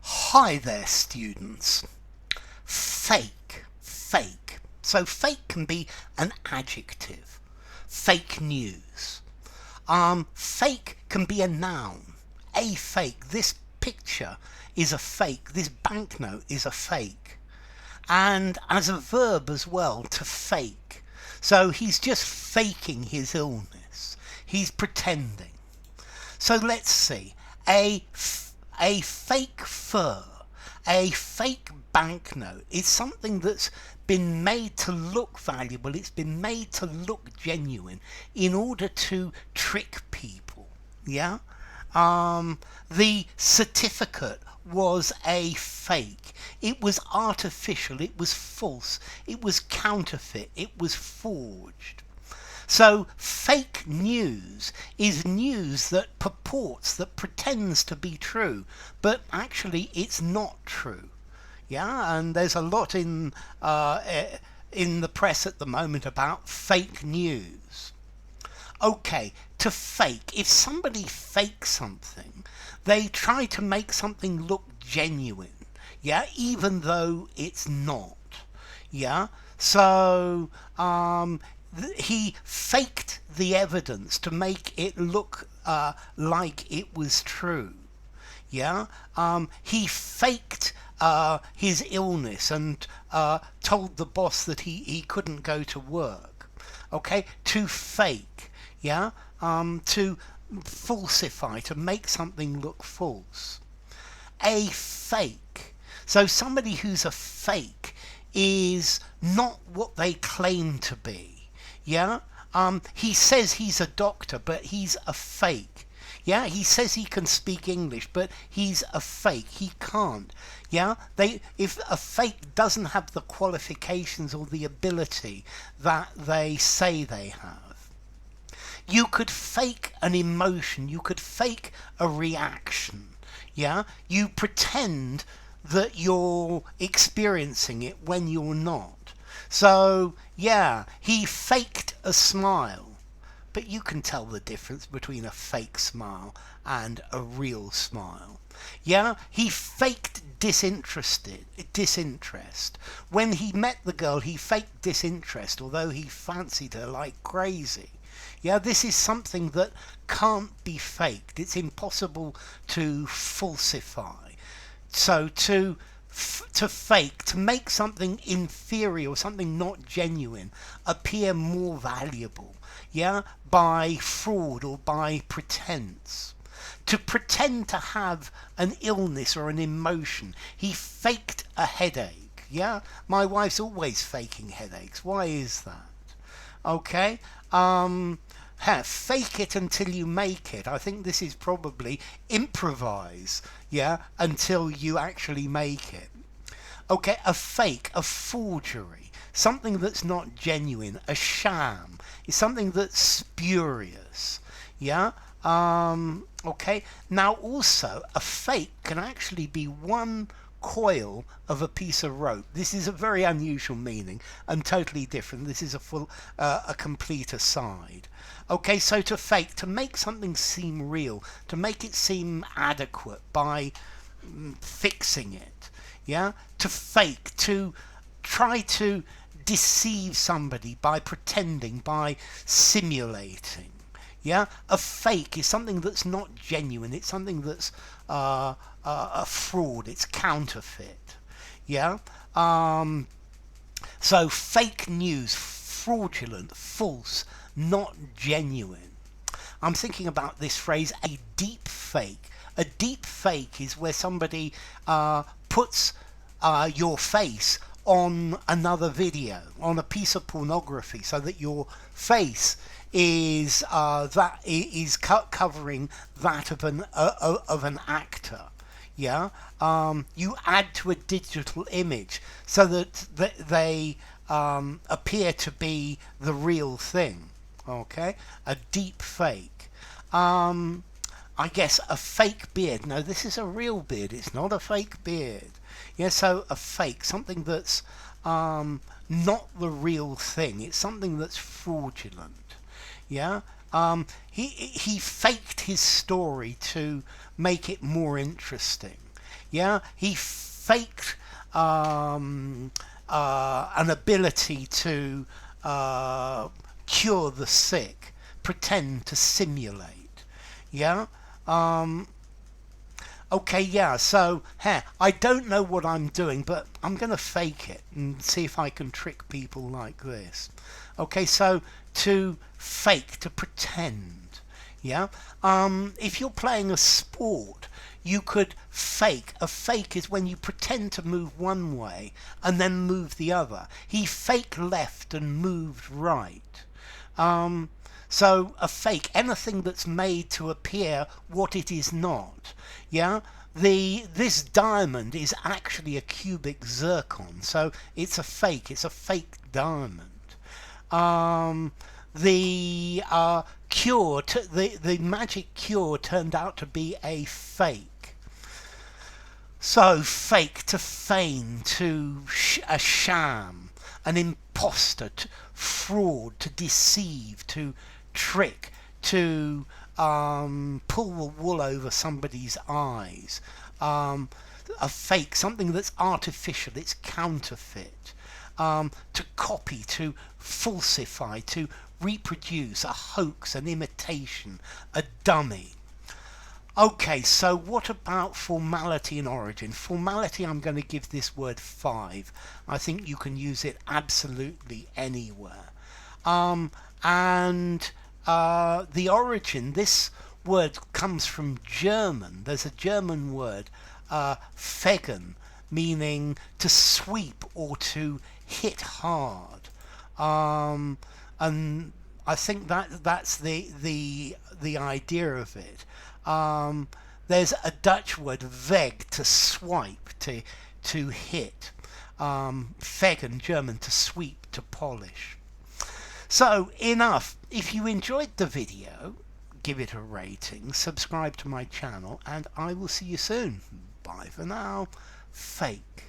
Hi there, students. Fake. So fake can be an adjective. Fake news. Fake can be a noun. A fake. This picture is a fake. This banknote is a fake. And as a verb as well, to fake. So he's just faking his illness. He's pretending. So let's see. A fake fur, a fake banknote is something that's been made to look valuable. It's been made to look genuine in order to trick people. Yeah? The certificate was a fake. It was artificial. It was false. It was counterfeit. It was forged. So fake news is news that purports, that pretends to be true, but actually it's not true. Yeah, and there's a lot in the press at the moment about fake news. Okay, to fake. If somebody fakes something, they try to make something look genuine. Yeah, even though it's not. Yeah, so he faked the evidence to make it look like it was true. Yeah, he faked his illness and told the boss that he couldn't go to work. Okay, to fake. Yeah, to falsify, to make something look false. A fake. So somebody who's a fake is not what they claim to be. Yeah, he says he's a doctor, but he's a fake. Yeah, he says he can speak English, but he's a fake. He can't. Yeah, if a fake doesn't have the qualifications or the ability that they say they have. You could fake an emotion. You could fake a reaction. Yeah, you pretend that you're experiencing it when you're not. So, yeah, he faked a smile. But you can tell the difference between a fake smile and a real smile. Yeah, he faked disinterest. When he met the girl, he faked disinterest, although he fancied her like crazy. Yeah, this is something that can't be faked. It's impossible to falsify. So to fake, to make something inferior or something not genuine appear more valuable, yeah, by fraud or by pretense. To pretend to have an illness or an emotion. He faked a headache. Yeah, my wife's always faking headaches. Why is that? Okay, fake it until you make it. I think this is probably improvise, yeah, until you actually make it. Okay, a fake, a forgery, something that's not genuine, a sham, is something that's spurious, yeah. Okay, now also a fake can actually be one coil of a piece of rope. This is a very unusual meaning and totally different. This is a complete aside. Okay, so to fake, to make something seem real, to make it seem adequate by fixing it. Yeah, to fake, to try to deceive somebody by pretending, by simulating. Yeah, a fake is something that's not genuine. It's something that's a fraud. It's counterfeit. Yeah. So fake news, fraudulent, false, not genuine. I'm thinking about this phrase, a deep fake. A deep fake is where somebody puts your face on another video, on a piece of pornography, so that your face is covering that of an actor. Yeah, you add to a digital image so that they appear to be the real thing. Okay, a deep fake. I guess a fake beard. No, this is a real beard. It's not a fake beard. Yeah, so a fake, something that's not the real thing. It's something that's fraudulent. Yeah, he faked his story to make it more interesting. Yeah, he faked an ability to cure the sick, pretend to simulate. Yeah. Okay, yeah, so, I don't know what I'm doing, but I'm going to fake it and see if I can trick people like this. Okay, so to fake, to pretend, yeah? If you're playing a sport, you could fake. A fake is when you pretend to move one way and then move the other. He faked left and moved right. So a fake, anything that's made to appear what it is not. Yeah, this diamond is actually a cubic zircon, so it's a fake. It's a fake diamond. The cure, the magic cure, turned out to be a fake. So fake, to feign, to a sham, an impostor, to fraud, to deceive, to trick, to pull the wool over somebody's eyes. A fake, something that's artificial, it's counterfeit. To copy, to falsify, to reproduce, a hoax, an imitation, a dummy. Okay, so what about formality and origin? Formality, I'm going to give this word 5. I think you can use it absolutely anywhere. And the origin, this word comes from German. There's a German word, fegen, meaning to sweep or to hit hard. And I think that's the idea of it. There's a Dutch word, weg, to swipe, to hit. Fegen, German, to sweep, to polish. So, enough. If you enjoyed the video, give it a rating, subscribe to my channel, and I will see you soon. Bye for now. Fake.